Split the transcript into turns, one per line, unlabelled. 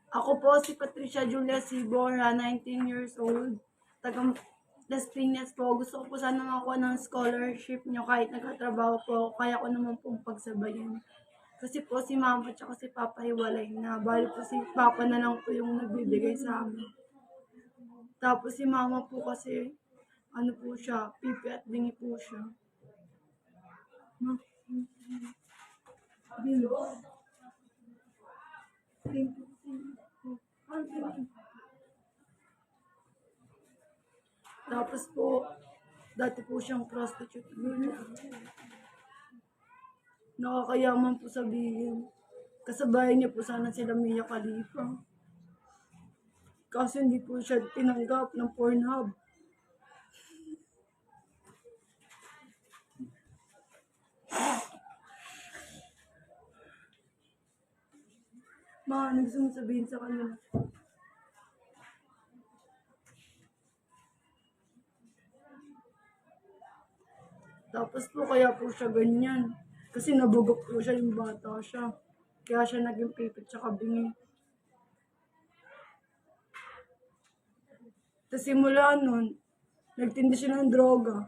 Ako po si Patricia Julia Sibora, 19 years old. Taga Las Piñas po. Gusto ko po sana makakuha ng scholarship nyo kahit nagkatrabaho po ako. Kaya ko naman pong pagsabayin. Kasi po si mama at si papa hiwalay na. Bali po si papa na lang po yung nagbibigay sa amin. Tapos si mama po kasi, ano po siya, pipi at bingi po siya. Tapos po, dati po siyang prostitute. Nakakayaman po sabihin. Kasabayan niya po sana sila Mia Khalifa. Kasi hindi po siya tinanggap ng Pornhub. Ano gusto mo sabihin sa kanila? Tapos po kaya po siya ganyan. Kasi nabugok po siya yung bata siya. Kaya siya naging pipit tsaka bingi. Tapos simula nun, nagtinda siya ng droga.